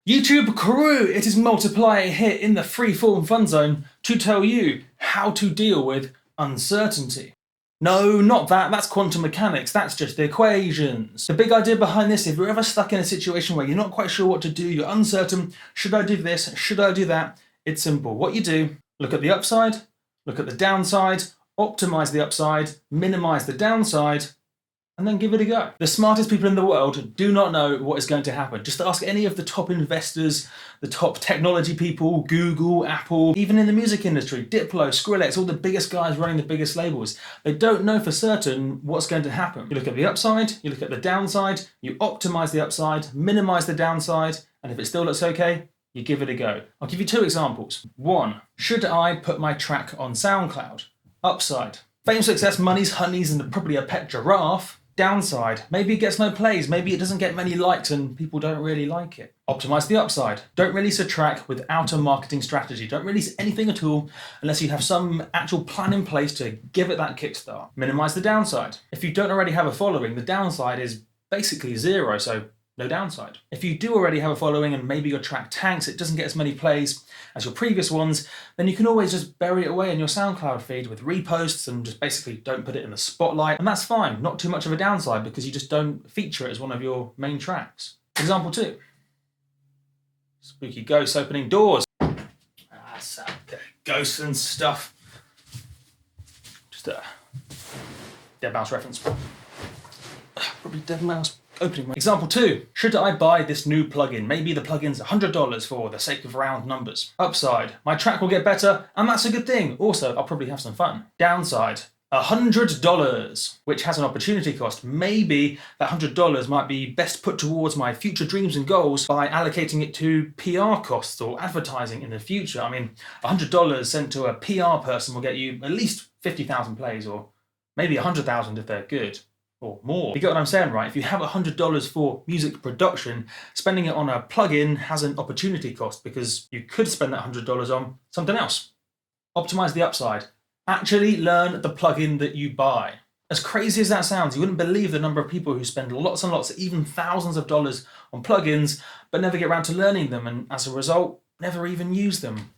YouTube crew, it is Multiplier here in the freeform fun zone to tell you how to deal with uncertainty. No, not that, that's quantum mechanics, that's just the equations. The big idea behind this, if you're ever stuck in a situation where you're not quite sure what to do, you're uncertain, should I do this, should I do that? It's simple. What you do, look at the upside, look at the downside, optimize the upside, minimize the downside, and then give it a go. The smartest people in the world do not know what is going to happen. Just ask any of the top investors, the top technology people, Google, Apple, even in the music industry, Diplo, Skrillex, all the biggest guys running the biggest labels. They don't know for certain what's going to happen. You look at the upside, you look at the downside, you optimize the upside, minimize the downside, and if it still looks okay, you give it a go. I'll give you two examples. One, should I put my track on SoundCloud? Upside, fame, success, money's, honeys, and probably a pet giraffe. Downside, maybe it gets no plays, maybe it doesn't get many likes and people don't really like it. Optimize the upside. Don't release a track without a marketing strategy. Don't release anything at all unless you have some actual plan in place to give it that kickstart. Minimize the downside. If you don't already have a following, the downside is basically zero, so no downside. If you do already have a following and maybe your track tanks, it doesn't get as many plays as your previous ones, then you can always just bury it away in your SoundCloud feed with reposts and just basically don't put it in the spotlight. And that's fine, not too much of a downside because you just don't feature it as one of your main tracks. Example 2. Spooky ghosts opening doors. That's ghosts and stuff. Just a Dead Mouse reference. Probably Dead Mouse. Opening. Example 2. Should I buy this new plugin? Maybe the plugin's $100 for the sake of round numbers. Upside. My track will get better, and that's a good thing. Also, I'll probably have some fun. Downside. $100, which has an opportunity cost. Maybe that $100 might be best put towards my future dreams and goals by allocating it to PR costs or advertising in the future. I mean, $100 sent to a PR person will get you at least 50,000 plays, or maybe 100,000 if they're good. Or more. You get what I'm saying, right? If you have $100 for music production, spending it on a plugin has an opportunity cost because you could spend that $100 on something else. Optimize the upside. Actually learn the plugin that you buy. As crazy as that sounds, you wouldn't believe the number of people who spend lots and lots, even thousands of dollars on plugins, but never get around to learning them and as a result, never even use them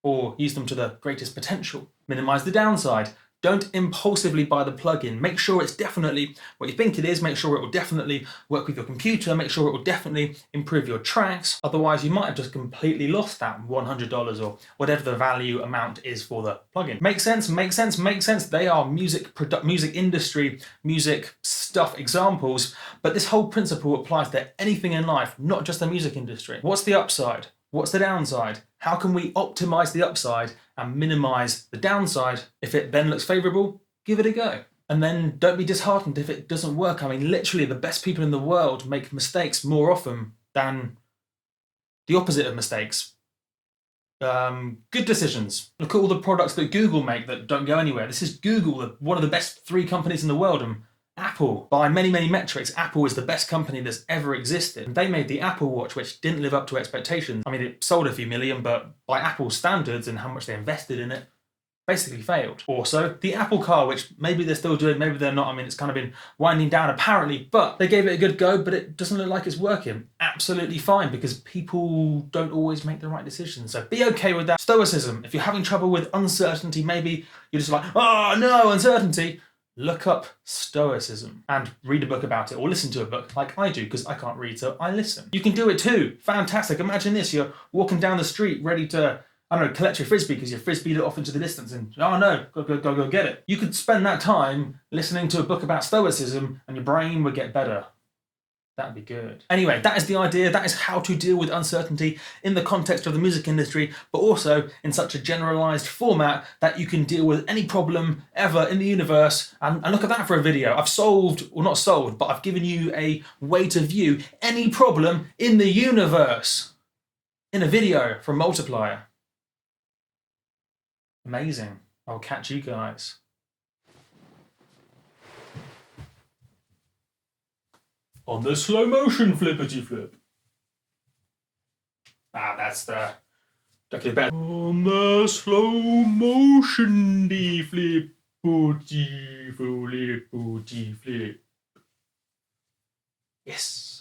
or use them to the greatest potential. Minimize the downside. Don't impulsively buy the plugin. Make sure it's definitely what you think it is. Make sure it will definitely work with your computer. Make sure it will definitely improve your tracks. Otherwise, you might have just completely lost that $100 or whatever the value amount is for the plugin. Make sense? Make sense? Make sense? They are music industry, music stuff examples, but this whole principle applies to anything in life, not just the music industry. What's the upside? What's the downside? How can we optimize the upside and minimize the downside? If it then looks favorable, give it a go. And then don't be disheartened if it doesn't work. I mean, literally the best people in the world make mistakes more often than the opposite of mistakes. Good decisions. Look at all the products that Google make that don't go anywhere. This is Google, one of the best 3 companies in the world, and Apple, by many, many metrics, Apple is the best company that's ever existed. They made the Apple Watch, which didn't live up to expectations. I mean, it sold a few million, but by Apple's standards and how much they invested in it, basically failed. Also, the Apple car, which maybe they're still doing, maybe they're not. I mean, it's kind of been winding down apparently, but they gave it a good go, but it doesn't look like it's working. Absolutely fine, because people don't always make the right decisions. So be okay with that. Stoicism. If you're having trouble with uncertainty, maybe you're just like, oh no, uncertainty. Look up Stoicism and read a book about it, or listen to a book like I do, because I can't read, so I listen. You can do it too. Fantastic. Imagine this. You're walking down the street ready to, I don't know, collect your frisbee because your frisbeed it off into the distance and, oh no, go get it. You could spend that time listening to a book about Stoicism and your brain would get better. That'd be good. Anyway, that is the idea. That is how to deal with uncertainty in the context of the music industry, but also in such a generalized format that you can deal with any problem ever in the universe. And look at that for a video. I've solved, well not solved, but I've given you a way to view any problem in the universe in a video from Multiplier. Amazing. I'll catch you guys. On the slow motion flippity flip. That's the better. On the slow motion flippity flip. Yes.